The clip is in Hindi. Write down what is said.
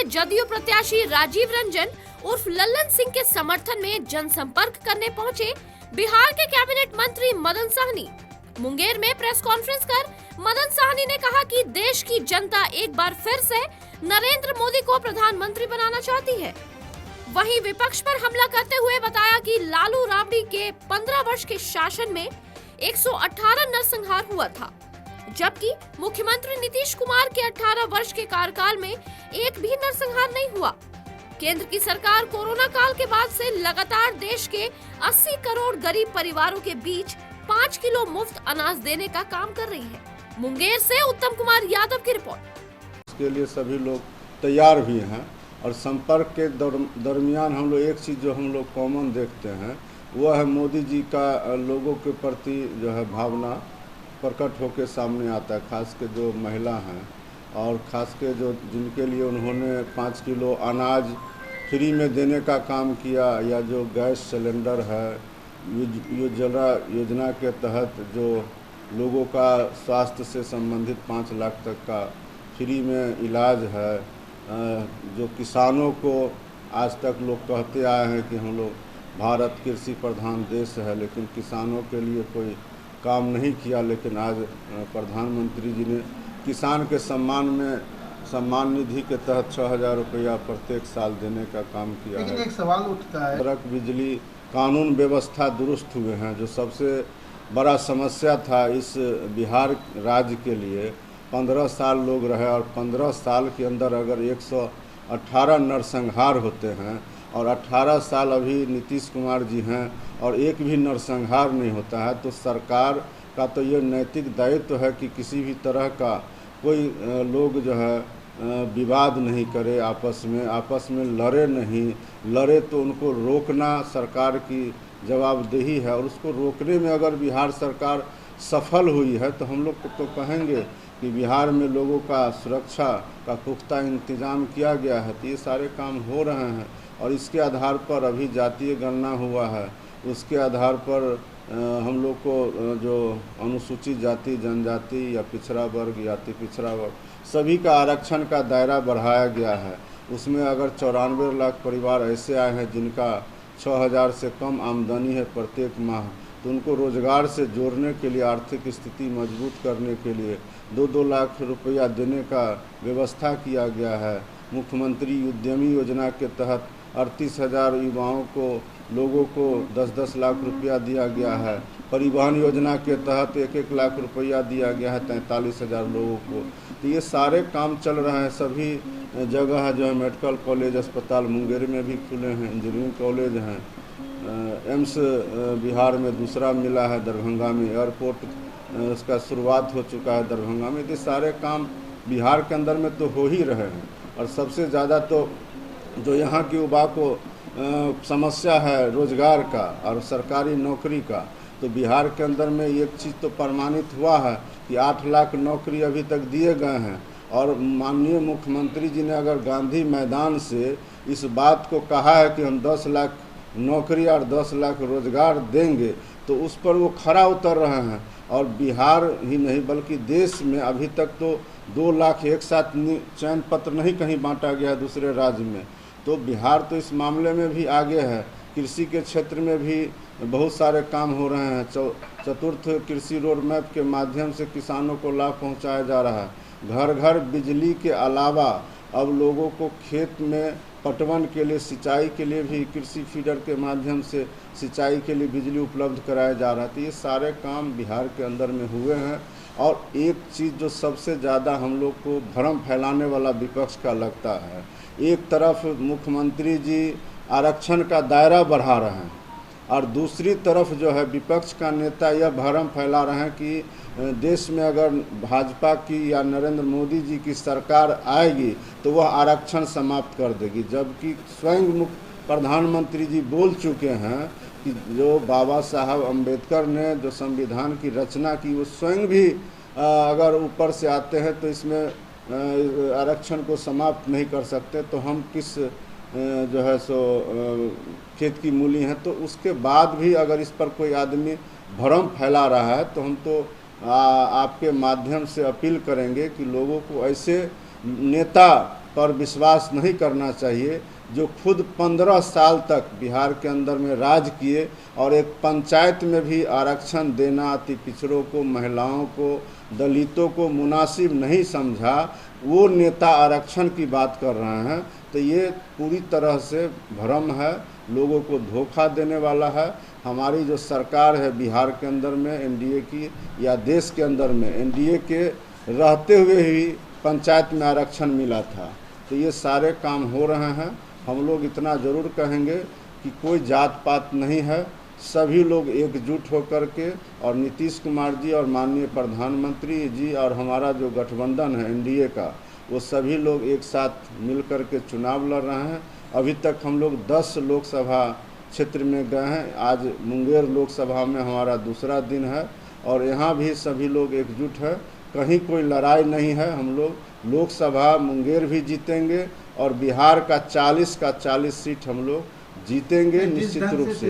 में जदयू प्रत्याशी राजीव रंजन उर्फ लल्लन सिंह के समर्थन में जनसंपर्क करने पहुंचे बिहार के कैबिनेट मंत्री मदन साहनी। मुंगेर में प्रेस कॉन्फ्रेंस कर मदन साहनी ने कहा कि देश की जनता एक बार फिर से नरेंद्र मोदी को प्रधानमंत्री बनाना चाहती है। वहीं विपक्ष पर हमला करते हुए बताया कि लालू राबड़ी के 15 वर्ष के शासन में 118 नरसंहार हुआ था, जबकि मुख्यमंत्री नीतीश कुमार के 18 वर्ष के कार्यकाल में एक भी नरसंहार नहीं हुआ। केंद्र की सरकार कोरोना काल के बाद से लगातार देश के 80 करोड़ गरीब परिवारों के बीच 5 किलो मुफ्त अनाज देने का काम कर रही है। मुंगेर से उत्तम कुमार यादव की रिपोर्ट। इसके लिए सभी लोग तैयार भी हैं और संपर्क के दरमियान हम लोग एक चीज़ जो हम लोग कॉमन देखते हैं वह है मोदी जी का लोगों के प्रति जो है भावना प्रकट होकर सामने आता है। खास के जो महिला हैं और ख़ास के जो जिनके लिए उन्होंने 5 किलो अनाज फ्री में देने का काम किया, या जो गैस सिलेंडर है, उज्ज्वला योजना के तहत जो लोगों का स्वास्थ्य से संबंधित 5 लाख तक का फ्री में इलाज है, जो किसानों को आज तक लोग कहते आए हैं कि हम लोग भारत कृषि प्रधान देश है, लेकिन किसानों के लिए कोई काम नहीं किया। लेकिन आज प्रधानमंत्री जी ने किसान के सम्मान निधि के तहत 6,000 रुपया प्रत्येक साल देने का काम किया है। लेकिन एक सवाल उठता है, सड़क, बिजली, कानून व्यवस्था दुरुस्त हुए हैं। जो सबसे बड़ा समस्या था इस बिहार राज्य के लिए, 15 साल लोग रहे और 15 साल के अंदर अगर 118 नरसंहार होते हैं और 18 साल अभी नीतीश कुमार जी हैं और एक भी नरसंहार नहीं होता है, तो सरकार का तो ये नैतिक दायित्व है कि किसी भी तरह का कोई लोग जो है विवाद नहीं करे, आपस में लड़े नहीं। लड़े तो उनको रोकना सरकार की जवाबदेही है, और उसको रोकने में अगर बिहार सरकार सफल हुई है तो हम लोग तो कहेंगे कि बिहार में लोगों का सुरक्षा का पुख्ता इंतजाम किया गया है। तो ये सारे काम हो रहे हैं और इसके आधार पर अभी जातीय गणना हुआ है, उसके आधार पर हम लोग को जो अनुसूचित जाति, जनजाति या पिछड़ा वर्ग या अति पिछड़ा वर्ग सभी का आरक्षण का दायरा बढ़ाया गया है। उसमें अगर 94 लाख परिवार ऐसे आए हैं जिनका 6,000 से कम आमदनी है प्रत्येक माह, तो उनको रोजगार से जोड़ने के लिए, आर्थिक स्थिति मजबूत करने के लिए 2-2 लाख रुपया देने का व्यवस्था किया गया है। मुख्यमंत्री उद्यमी योजना के तहत 38,000 युवाओं को, लोगों को 10-10 लाख रुपया दिया गया है। परिवहन योजना के तहत 1-1 लाख रुपया दिया गया है 43,000 लोगों को। तो ये सारे काम चल रहे हैं। सभी जगह जो है मेडिकल कॉलेज, अस्पताल मुंगेर में भी खुले हैं, इंजीनियरिंग कॉलेज हैं, एम्स बिहार में दूसरा मिला है, दरभंगा में एयरपोर्ट उसका शुरुआत हो चुका है दरभंगा में। ये सारे काम बिहार के अंदर में तो हो ही रहे हैं। और सबसे ज़्यादा तो जो यहाँ की युवा को समस्या है रोजगार का और सरकारी नौकरी का, तो बिहार के अंदर में एक चीज़ तो प्रमाणित हुआ है कि 8 लाख नौकरी अभी तक दिए गए हैं। और माननीय मुख्यमंत्री जी ने अगर गांधी मैदान से इस बात को कहा है कि हम 10 लाख नौकरी और 10 लाख रोजगार देंगे, तो उस पर वो खरा उतर रहे हैं। और बिहार ही नहीं बल्कि देश में अभी तक तो 2 लाख एक साथ चयन पत्र नहीं कहीं बांटा गया है दूसरे राज्य में। तो बिहार तो इस मामले में भी आगे है। कृषि के क्षेत्र में भी बहुत सारे काम हो रहे हैं। चतुर्थ कृषि रोड मैप के माध्यम से किसानों को लाभ पहुंचाया जा रहा है। घर घर बिजली के अलावा अब लोगों को खेत में पटवन के लिए, सिंचाई के लिए भी कृषि फीडर के माध्यम से सिंचाई के लिए बिजली उपलब्ध कराया जा रहा है। तो ये सारे काम बिहार के अंदर में हुए हैं। और एक चीज़ जो सबसे ज़्यादा हम लोग को भ्रम फैलाने वाला विपक्ष का लगता है, एक तरफ मुख्यमंत्री जी आरक्षण का दायरा बढ़ा रहे हैं और दूसरी तरफ जो है विपक्ष का नेता यह भ्रम फैला रहे हैं कि देश में अगर भाजपा की या नरेंद्र मोदी जी की सरकार आएगी तो वह आरक्षण समाप्त कर देगी। जबकि स्वयं प्रधानमंत्री जी बोल चुके हैं कि जो बाबा साहब अम्बेडकर ने जो संविधान की रचना की, वो स्वयं भी अगर ऊपर से आते हैं तो इसमें आरक्षण को समाप्त नहीं कर सकते। तो हम किस जो है सो खेत की मूली हैं। तो उसके बाद भी अगर इस पर कोई आदमी भ्रम फैला रहा है तो हम तो आपके माध्यम से अपील करेंगे कि लोगों को ऐसे नेता पर विश्वास नहीं करना चाहिए, जो खुद 15 साल तक बिहार के अंदर में राज किए और एक पंचायत में भी आरक्षण देना अति पिछड़ों को, महिलाओं को, दलितों को मुनासिब नहीं समझा, वो नेता आरक्षण की बात कर रहे हैं। तो ये पूरी तरह से भ्रम है, लोगों को धोखा देने वाला है। हमारी जो सरकार है बिहार के अंदर में एनडीए की, या देश के अंदर में एनडीए के रहते हुए ही पंचायत में आरक्षण मिला था। तो ये सारे काम हो रहे हैं। हम लोग इतना ज़रूर कहेंगे कि कोई जात पात नहीं है, सभी लोग एकजुट होकर के, और नीतीश कुमार जी और माननीय प्रधानमंत्री जी और हमारा जो गठबंधन है एनडीए का, वो सभी लोग एक साथ मिल कर के चुनाव लड़ रहे हैं। अभी तक हम लोग 10 लोकसभा क्षेत्र में गए हैं। आज मुंगेर लोकसभा में हमारा दूसरा दिन है और यहाँ भी सभी लोग एकजुट है, कहीं कोई लड़ाई नहीं है। हम लोग लोकसभा मुंगेर भी जीतेंगे और बिहार का 40 सीट हम लोग जीतेंगे निश्चित रूप से।